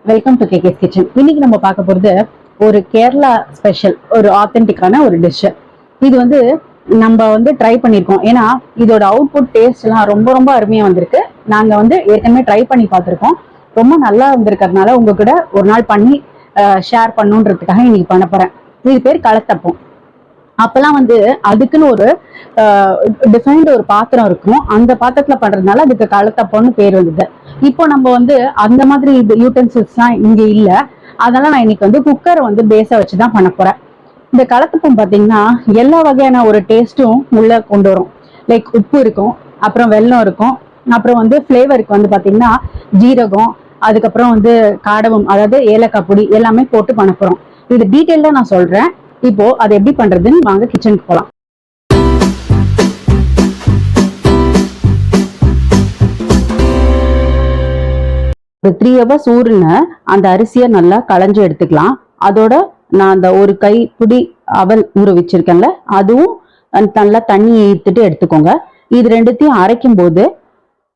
Welcome to KKS kitchen. இன்னைக்கு நம்ம பார்க்க போறது ஒரு கேரளா ஸ்பெஷல், ஒரு ஆத்தென்டிக்கான ஒரு டிஷ். இது வந்து நம்ம ட்ரை பண்ணியிருக்கோம். ஏன்னா இதோட அவுட்புட் டேஸ்ட் எல்லாம் ரொம்ப ரொம்ப அருமையா வந்திருக்கு. நாங்க ஏற்கனவே ட்ரை பண்ணி பார்த்துருக்கோம். ரொம்ப நல்லா வந்திருக்கிறதுனால உங்க கூட ஒரு நாள் பண்ணி ஷேர் பண்ணுன்றதுக்காக இன்னைக்கு பண்ண போறேன். இது பேர் களத்தப்பம். அப்பெல்லாம் அதுக்குன்னு ஒரு டிஃபைன்டு ஒரு பாத்திரம் இருக்கும். அந்த பாத்திரத்துல பண்றதுனால அதுக்கு களத்தப்பம்னு பேர் வந்தது. இப்போ நம்ம அந்த மாதிரி யூட்டன்சில்ஸ் எல்லாம் இங்க இல்ல. அதனால நான் இன்னைக்கு குக்கரை பேஸ வச்சுதான் பண்ண போறேன். இந்த களத்தப்பம் பாத்தீங்கன்னா எல்லா வகையான ஒரு டேஸ்டும் உள்ள கொண்டு வரும். லைக் உப்பு இருக்கும், அப்புறம் வெல்லம் இருக்கும், அப்புறம் ஃபிளேவருக்கு பாத்தீங்கன்னா ஜீரகம், அதுக்கப்புறம் காடவம், அதாவது ஏலக்காய் பொடி எல்லாமே போட்டு பண்ண போறோம். இது டீட்டெயில்டா நான் சொல்றேன். இப்போ அது எப்படி பண்றதுன்னு வாங்க கிச்சனுக்கு போலாம். ஒரு 3 hours ஊறுன அந்த அரிசியை நல்லா களைஞ்சு எடுத்துக்கலாம். அதோட நான் அந்த ஒரு கைப்பிடி அவல் ஊற வச்சிருக்கேன்ல, அதுவும் நல்லா தண்ணி ஈர்த்துட்டு எடுத்துக்கோங்க. இது ரெண்டுத்தையும் அரைக்கும் போது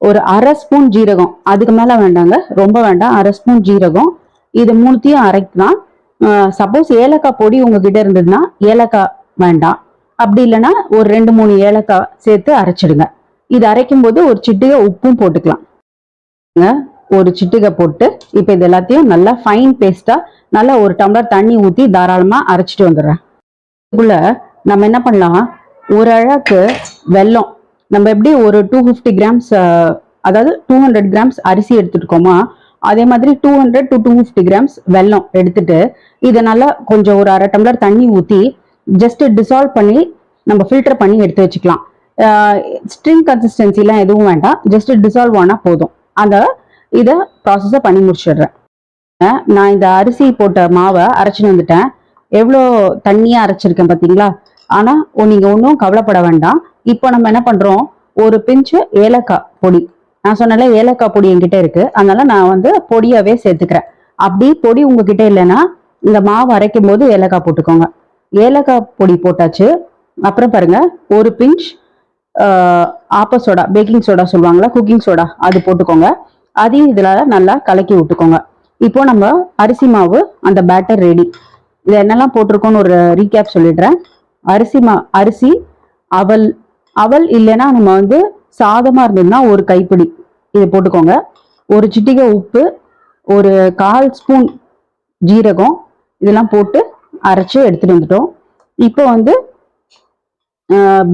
ஒரு 1/2 ஸ்பூன் ஜீரகம், அதுக்கு மேல வேண்டாங்க, ரொம்ப வேண்டாம், 1/2 ஸ்பூன் ஜீரகம், இது மூணுத்தையும் அரைக்கலாம். சப்போஸ் ஏலக்காய் பொடி உங்ககிட்ட இருந்ததுன்னா ஏலக்காய் வேண்டாம், அப்படி இல்லைன்னா ஒரு 2-3 ஏலக்காய் சேர்த்து அரைச்சிடுங்க. இது அரைக்கும் போது ஒரு சிட்டிகை உப்பும் போட்டுக்கலாம். ஒரு சிட்டிகை போட்டு இப்ப இது எல்லாத்தையும் நல்லா ஃபைன் பேஸ்டா நல்லா ஒரு டம்ளர் தண்ணி ஊத்தி தாராளமா அரைச்சிட்டு வந்துடுறேன். இதுக்குள்ள நம்ம என்ன பண்ணலாம், ஒரு அழகு வெல்லம், நம்ம எப்படி ஒரு 250 கிராம்ஸ், அதாவது 200 கிராம்ஸ் அரிசி எடுத்துருக்கோமா, அதே மாதிரி 200 to 250 கிராம்ஸ் வெல்லம் எடுத்துட்டு இதை நல்லா கொஞ்சம் ஒரு 1/2 டம்ளர் தண்ணி ஊத்தி ஜஸ்ட் டிசால்வ் பண்ணி நம்ம ஃபில்டர் பண்ணி எடுத்து வச்சுக்கலாம். ஸ்ட்ரிங் கன்சிஸ்டன்சிலாம் எதுவும் வேண்டாம், ஜஸ்ட் டிசால்வ் ஆனா போதும். இதை ப்ராசஸை பண்ணி முடிச்சிடுறேன். நான் இந்த அரிசி போட்ட மாவை அரைச்சின்னு வந்துட்டேன். எவ்வளோ தண்ணியா அரைச்சிருக்கேன் பார்த்தீங்களா? ஆனா நீங்க ஒன்றும் கவலைப்பட வேண்டாம். இப்போ நம்ம என்ன பண்றோம், ஒரு பிஞ்சு ஏலக்காய் பொடி, நான் சொன்னால ஏலக்காய் பொடி என்கிட்ட இருக்கு, அதனால நான் பொடியாவே சேர்த்துக்கிறேன். அப்படி பொடி உங்ககிட்ட இல்லைன்னா இந்த மாவு அரைக்கும் போது ஏலக்காய் போட்டுக்கோங்க. ஏலக்காய் பொடி போட்டாச்சு. அப்புறம் பாருங்க, ஒரு பிஞ்ச் ஆப்ப சோடா, பேக்கிங் சோடா சொல்லுவாங்களா, குக்கிங் சோடா, அது போட்டுக்கோங்க. அதையும் இதுல நல்லா கலக்கி விட்டுக்கோங்க. இப்போ நம்ம அரிசி மாவு அந்த பேட்டர் ரெடி. இது என்னெல்லாம் போட்டிருக்கோன்னு ஒரு ரீகேப் சொல்லிடுறேன். அரிசி, அவல், அவல் இல்லைன்னா நம்ம சாதமா இருந்ததுன்னா ஒரு கைப்பிடி இது போட்டுக்கோங்க. ஒரு சிட்டிகை உப்பு, ஒரு 1/4 ஸ்பூன் ஜீரகம், இதெல்லாம் போட்டு அரைச்சு எடுத்துட்டு வந்துட்டோம். இப்போ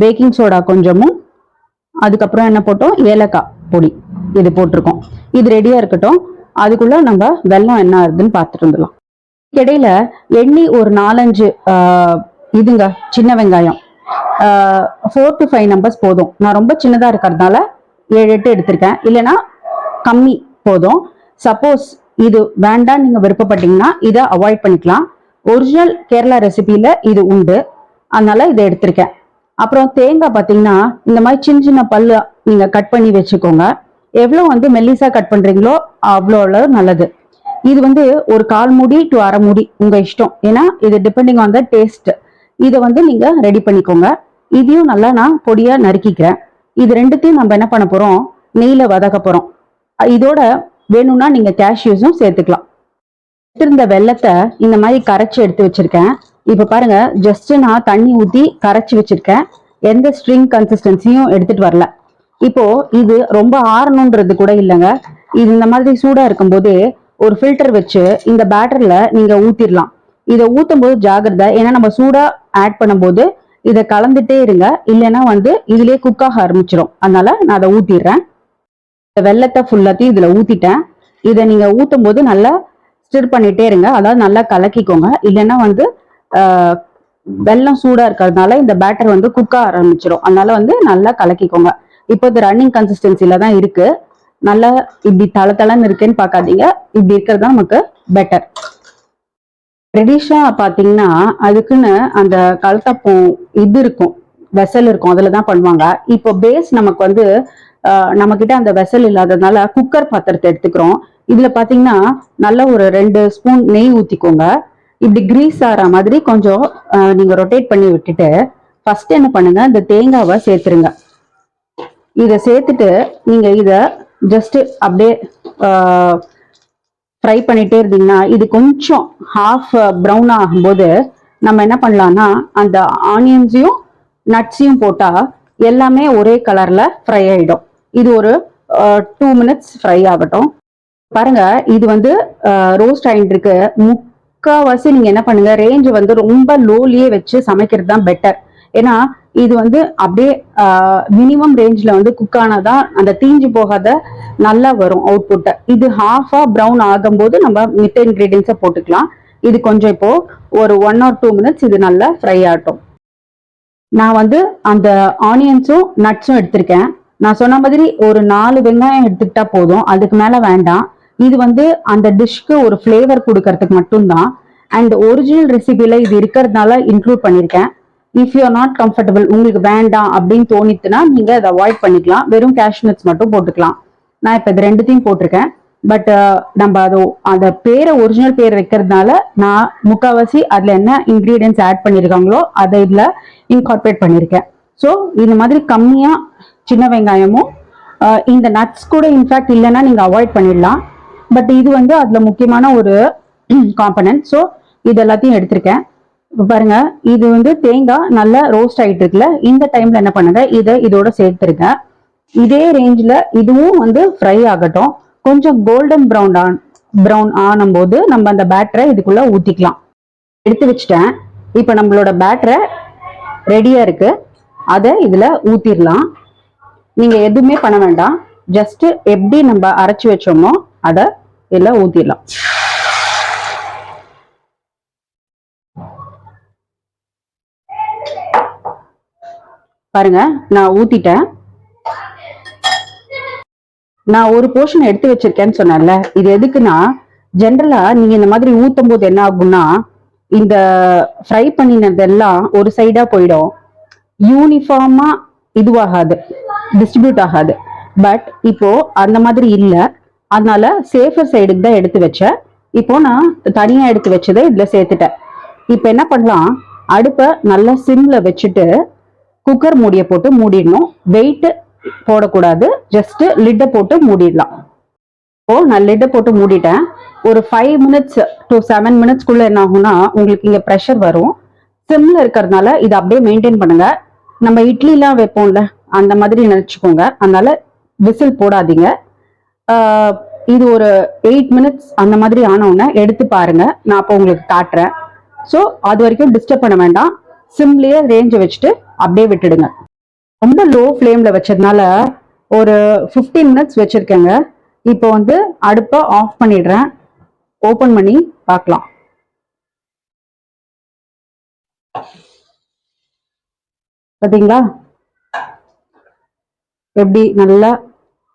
பேக்கிங் சோடா கொஞ்சமும், அதுக்கப்புறம் என்ன போட்டோம், ஏலக்காய் பொடி இது போட்டிருக்கோம். இது ரெடியா இருக்கட்டும். அதுக்குள்ள நம்ம வெல்லம் என்ன ஆகுதுன்னு பார்த்துட்டு வந்துடலாம். இடையில எண்ணெய் ஒரு 4-5 இதுங்க சின்ன வெங்காயம், 4 to 5 நம்பர்ஸ் போதும். நான் ரொம்ப சின்னதா இருக்கிறதுனால 7-8 எடுத்திருக்கேன், இல்லைன்னா கம்மி போதும். சப்போஸ் இது வேண்டாம் நீங்க விருப்பப்பட்டீங்கன்னா இதை அவாய்ட் பண்ணிக்கலாம். ஒரிஜினல் கேரளா ரெசிபியில இது உண்டு, அதனால இதை எடுத்திருக்கேன். அப்புறம் தேங்காய் பார்த்தீங்கன்னா இந்த மாதிரி சின்ன சின்ன பல்லு நீங்க கட் பண்ணி வச்சுக்கோங்க. எவ்வளோ மெல்லிசா கட் பண்றீங்களோ அவ்வளோ நல்லது. இது ஒரு 1/4 மூடி to 1/2 மூடி உங்க இஷ்டம், ஏன்னா இது டிபெண்டிங் ஆன் த டேஸ்ட். இதை நீங்க ரெடி பண்ணிக்கோங்க. இதையும் நல்லா நான் பொடியா நறுக்கிக்கிறேன். இது ரெண்டுத்தையும் நம்ம என்ன பண்ண போறோம், நெய்ல வதக்க போறோம். இதோட வேணும்னா நீங்க கேஷ்யூஸும் சேர்த்துக்கலாம். இருந்த வெல்லத்தை இந்த மாதிரி கரைச்சி எடுத்து வச்சிருக்கேன். இப்ப பாருங்க, ஜஸ்ட் நான் தண்ணி ஊத்தி கரைச்சி வச்சிருக்கேன். எந்த ஸ்ட்ரிங் கன்சிஸ்டன்சியும் எடுத்துட்டு வரல. இப்போ இது ரொம்ப ஆறணுன்றது கூட இல்லைங்க. இது இந்த மாதிரி சூடா இருக்கும் போதே ஒரு ஃபில்டர் வச்சு இந்த பேட்டர்ல நீங்க ஊத்திடலாம். இதை ஊத்தும் போது ஜாகிரதை, ஏன்னா நம்ம சூடா ஆட் பண்ணும் போது இதை கலந்துட்டே இருங்க, இல்லைன்னா இதுலயே குக் ஆக ஆரம்பிச்சிடும். அதனால நான் அதை ஊத்திடுறேன். வெல்லத்தை ஃபுல்லாத்தையும் இதுல ஊத்திட்டேன். இதை நீங்க ஊத்தும் போது நல்லா ஸ்டிர் பண்ணிட்டே இருங்க, அதாவது நல்லா கலக்கிக்கோங்க. இல்லைன்னா வெல்லம் சூடா இருக்கிறதுனால இந்த பேட்டர் குக் ஆக ஆரம்பிச்சிடும். அதனால நல்லா கலக்கிக்கோங்க. இப்போ இது ரன்னிங் கன்சிஸ்டன்சில தான் இருக்கு. நல்லா இப்படி தளன்னு இருக்குன்னு பார்க்காதீங்க, இப்படி இருக்கிறது தான் நமக்கு பெட்டர். ட்ரெடிஷனா பாத்தீங்கன்னா அதுக்குன்னு அந்த களத்தப்பம் இது இருக்கும், வெசல் இருக்கும், அதுலதான் பண்ணுவாங்க. இப்போ பேஸ் நமக்கு நம்ம கிட்ட அந்த வெசல் இல்லாததுனால குக்கர் பாத்திரத்தை எடுத்துக்கிறோம். இதுல பாத்தீங்கன்னா நல்ல ஒரு 2 ஸ்பூன் நெய் ஊத்திக்கோங்க. இப்படி கிரீஸ் ஆற மாதிரி கொஞ்சம் நீங்க ரொட்டேட் பண்ணி விட்டுட்டு ஃபர்ஸ்ட் என்ன பண்ணுங்க, இந்த தேங்காவை சேர்த்துருங்க. இதை சேர்த்துட்டு நீங்க இதை ஜஸ்ட் அப்படியே ஃப்ரை பண்ணிட்டே இருந்தீங்கன்னா இது கொஞ்சம் ஹாஃப் ப்ரௌன் ஆகும்போது நம்ம என்ன பண்ணலாம்னா அந்த ஆனியன்ஸையும் நட்ஸையும் போட்டா எல்லாமே ஒரே கலர்ல ஃப்ரை ஆயிடும். இது ஒரு 2 மினிட்ஸ் ஃப்ரை ஆகட்டும். பாருங்க இது வந்து ரோஸ்ட் ஆயிட்டு இருக்கு. முக்காவாசி நீங்க என்ன பண்ணுங்க, ரேஞ்ச் வந்து ரொம்ப லோலியே வச்சு சமைக்கிறது தான் பெட்டர். ஏன்னா இது வந்து அப்படியே மினிமம் ரேஞ்ச்ல வந்து குக் ஆனாதான் அந்த தீஞ்சு போகாத நல்லா வரும் அவுட்புட். இது ஹாஃபா ப்ரௌன் ஆகும்போது நம்ம மித்த இன்கிரீடியன்ஸை போட்டுக்கலாம். இது கொஞ்சம் இப்போ ஒரு 1 or 2 மினிட்ஸ் இது நல்லா ஃப்ரை ஆகட்டும். நான் வந்து அந்த ஆனியன்ஸும் நட்ஸும் எடுத்திருக்கேன். நான் சொன்ன மாதிரி ஒரு 4 வெங்காயம் எடுத்துக்கிட்டா போதும், அதுக்கு மேல வேண்டாம். இது வந்து அந்த டிஷ்க்கு ஒரு ஃப்ளேவர் கொடுக்கறதுக்கு மட்டும்தான். அண்ட் ஒரிஜினல் ரெசிபில இது இருக்கிறதுனால இன்க்ளூட் பண்ணியிருக்கேன். If you are not comfortable, உங்களுக்கு வேண்டாம் அப்படின்னு தோணித்துனா நீங்க அதை அவாய்ட் பண்ணிக்கலாம். வெறும் கேஷ்நட்ஸ் மட்டும் போட்டுக்கலாம். நான் இப்ப இது ரெண்டுத்தையும் போட்டிருக்கேன். பட் நம்ம அந்த பேரை ஒரிஜினல் பேர் வைக்கிறதுனால நான் முக்காவாசி அதுல என்ன இன்கிரீடியன்ஸ் ஆட் பண்ணிருக்காங்களோ அதை இதுல இன்கார்பரேட் பண்ணிருக்கேன். ஸோ இந்த மாதிரி கம்மியா சின்ன வெங்காயமும் இந்த நட்ஸ் கூட இன்ஃபேக்ட் இல்லைன்னா நீங்க அவாய்ட் பண்ணிடலாம். பட் இது வந்து அதுல முக்கியமான ஒரு காம்பனன்ட். ஸோ இது எல்லாத்தையும் எடுத்திருக்கேன். பாருங்க இது வந்து தேங்காய் நல்லா ரோஸ்ட் ஆயிட்டு இருக்குல்ல, இந்த டைம்ல என்ன பண்ணுங்க, இதோட சேர்த்துருங்க. இதே ரேஞ்சில் இதுவும் வந்து ஃப்ரை ஆகட்டும். கொஞ்சம் கோல்டன் ப்ரௌன் ஆனும் போது நம்ம அந்த பேட்டரை இதுக்குள்ள ஊத்திக்கலாம். எடுத்து வச்சுட்டேன். இப்ப நம்மளோட பேட்டரை ரெடியா இருக்கு. அதை இதுல ஊத்திடலாம். நீங்க எதுவுமே பண்ண வேண்டாம். ஜஸ்ட் எப்படி நம்ம அரைச்சு வச்சோமோ அதை இதுல ஊத்திடலாம். பாருங்க நான் ஊத்திட்டேன். நான் ஒரு போர்ஷன் எடுத்து வச்சிருக்கேன்னு சொன்னேன்ல, இது எதுக்குன்னா ஜென்ரலா நீங்க இந்த மாதிரி ஊத்தும் போது என்ன ஆகும்னா இந்த ஃப்ரை பண்ணினதெல்லாம் ஒரு சைடா போயிடும். யூனிஃபார்மா இதுவாகாது, டிஸ்ட்ரிபியூட் ஆகாது. பட் இப்போ அந்த மாதிரி இல்லை. அதனால சேஃபர் சைடுக்கு தான் எடுத்து வச்சேன். இப்போ நான் தனியா எடுத்து வச்சதை இதுல சேர்த்துட்டேன். இப்போ என்ன பண்ணலாம், அடுப்பை நல்லா சிம்ல வச்சுட்டு குக்கர் மூடியை போட்டு மூடிடணும். வெயிட் போடக்கூடாது, ஜஸ்ட் லிட்டை போட்டு மூடிடலாம். இப்போ நான் லிட்டை போட்டு மூடிட்டேன். ஒரு 5 மினிட்ஸ் to 7 மினிட்ஸ்க்குள்ள என்ன ஆகும்னா உங்களுக்கு இங்க ப்ரெஷர் வரும். சிம்ல இருக்கிறதுனால இதை அப்படியே மெயின்டைன் பண்ணுங்க. நம்ம இட்லிலாம் வைப்போம்ல அந்த மாதிரி நினைச்சுக்கோங்க. அதனால விசில் போடாதீங்க. இது ஒரு 8 மினிட்ஸ் அந்த மாதிரி ஆனவுடனே எடுத்து பாருங்க. நான் அப்போ உங்களுக்கு காட்டுறேன். ஸோ அது வரைக்கும் டிஸ்டர்ப் பண்ண வேண்டாம். சிம்லயே ரேஞ்சை வச்சுட்டு அப்படியே விட்டுடுங்க. ரொம்ப லோ ஃப்ளேம்ல வச்சதுனால ஒரு 15 மினிட்ஸ் வச்சிருக்கேங்க. இப்போ வந்து அடுப்பை ஆஃப் பண்ணிடுறேன். ஓபன் பண்ணி பார்க்கலாம். பாத்தீங்களா எப்படி நல்லா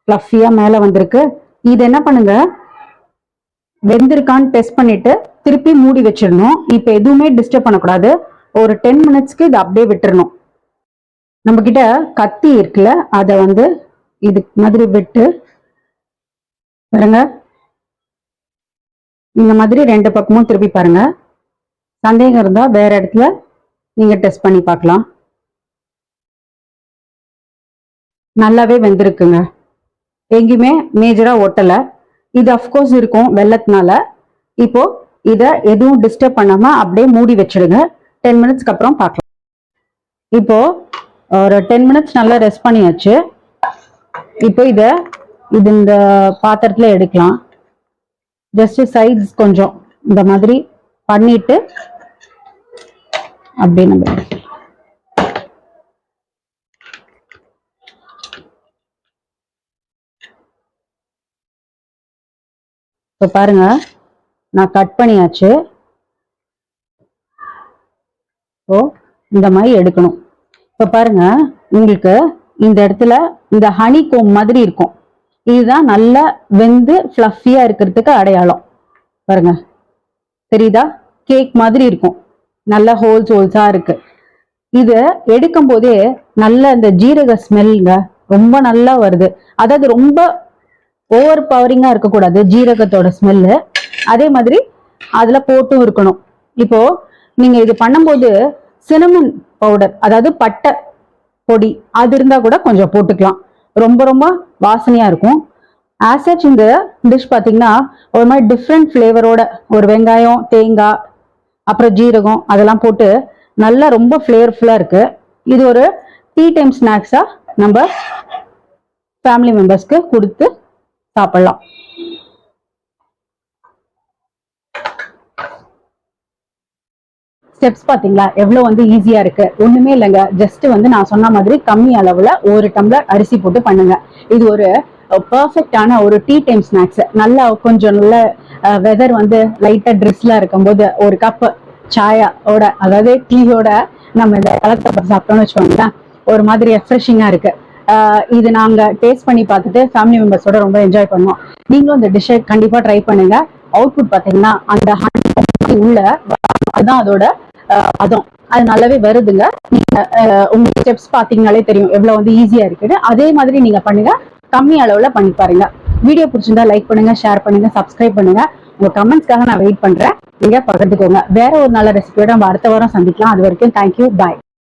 ஃப்ளஃபியா மேல வந்திருக்கு. இது என்ன பண்ணுங்க, வெந்திருக்கான்னு டெஸ்ட் பண்ணிட்டு திருப்பி மூடி வச்சிடணும். இப்ப எதுவுமே டிஸ்டர்ப் பண்ணக்கூடாது. ஒரு 10 மினிட்ஸ்க்கு இதை அப்படியே விட்டுறணும். நம்ம கிட்ட கத்தி இருக்குல்ல, அதை வந்து இது மாதிரி விட்டு பாருங்க. இந்த மாதிரி 2 பக்கமும் திருப்பி பாருங்க. சந்தேகம் இருந்தா வேற இடத்துல நீங்க டெஸ்ட் பண்ணி பார்க்கலாம். நல்லாவே வெந்திருக்குங்க. எங்கேயுமே மேஜரா ஒட்டல. இது அஃப்கோர்ஸ் இருக்கும் வெள்ளத்தினால. இப்போ இதை எதுவும் டிஸ்டர்ப் பண்ணாம அப்படியே மூடி வச்சிடுங்க. 10 மினிட்ஸ்க்கு அப்புறம் பார்க்கலாம். இப்போ ஒரு 10 மினிட்ஸ் நல்லா ரெஸ்ட் பண்ணியாச்சு. இப்போ இது இந்த பாத்திரத்துல எடுக்கலாம். ஜஸ்ட் சைட்ஸ் கொஞ்சம் இந்த மாதிரி பண்ணிட்டு அப்படியே நம்ம இப்போ பாருங்க நான் கட் பண்ணியாச்சு. ஓ இந்த மாதிரி எடுக்கணும். இப்ப பாருங்க உங்களுக்கு இந்த இடத்துல இந்த ஹனி கோம் மாதிரி இருக்கும். இதுதான் நல்லா வெந்து ஃப்ளஃபியா இருக்கிறதுக்கு அடையாளம். பாருங்க தெரியுதா, கேக் மாதிரி இருக்கும். நல்ல ஹோல்ஸா இருக்கு. இது எடுக்கும் போதே நல்ல இந்த ஜீரக ஸ்மெல்ங்க ரொம்ப நல்லா வருது. அதாவது ரொம்ப ஓவர் பவரிங்கா இருக்கக்கூடாது ஜீரகத்தோட ஸ்மெல்லு. அதே மாதிரி அதுல போட்டும் இருக்கணும். இப்போ நீங்க இது பண்ணும்போது சினமன் பவுடர், அதாவது பட்டை பொடி, அது இருந்தா கூட கொஞ்சம் போட்டுக்கலாம். ரொம்ப ரொம்ப வாசனையா இருக்கும். ஆஸ் சச் இந்த டிஷ் பாத்தீங்கன்னா ஒரு மாதிரி டிஃப்ரெண்ட் ஃபிளேவரோட ஒரு வெங்காயம், தேங்காய், அப்புறம் ஜீரகம் அதெல்லாம் போட்டு நல்லா ரொம்ப ஃபிளேவர்ஃபுல்லா இருக்கு. இது ஒரு டீ டைம் ஸ்நாக்ஸா நம்ம ஃபேமிலி மெம்பர்ஸ்க்கு கொடுத்து சாப்பிடலாம். ஸ்டெப்ஸ் பாத்தீங்களா எவ்வளவு வந்து ஈஸியா இருக்கு. ஒண்ணுமே இல்லைங்க, ஜஸ்ட் வந்து நான் சொன்ன மாதிரி கம்மி அளவுல ஒரு டம்ளர் அரிசி போட்டு பண்ணுங்க. இது ஒரு பர்ஃபெக்டான ஒரு டீ டைம் ஸ்நாக்ஸ். நல்லா கொஞ்சம் நல்ல வெதர் வந்து லைட்டா ட்ரெஸ்ல இருக்கும்போது ஒரு கப் சாயோட, அதாவது டீயோட நம்ம இந்த கலக்கத்தை சாப்பிட்டோம்னு வச்சுக்கோங்களேன், ஒரு மாதிரி ரெஃப்ரெஷிங்கா இருக்கு. இது நாங்க டேஸ்ட் பண்ணி பார்த்துட்டு ஃபேமிலி மெம்பர்ஸோட ரொம்ப என்ஜாய் பண்ணோம். நீங்களும் இந்த டிஷ்ஷை கண்டிப்பா ட்ரை பண்ணுங்க. அவுட்புட் பாத்தீங்கன்னா அந்த உள்ள அதுதான் அதோட அதுவும் அது நல்லாவே வருதுங்க. நீங்க உங்க ஸ்டெப்ஸ் பாத்தீங்கன்னாலே தெரியும் எவ்வளவு வந்து ஈஸியா இருக்குன்னு. அதே மாதிரி நீங்க பண்ணுங்க, கம்மி அளவுல பண்ணி பாருங்க. வீடியோ பிடிச்சிருந்தா லைக் பண்ணுங்க, ஷேர் பண்ணுங்க, சப்ஸ்கிரைப் பண்ணுங்க. உங்க கமெண்ட்ஸ்க்காக நான் வெயிட் பண்றேன். நீங்க பகிர்ந்துக்கோங்க. வேற ஒரு நல்ல ரெசிபியோட நம்ம அடுத்த வாரம் சந்திக்கலாம். அது வரைக்கும் தேங்க்யூ, பாய்.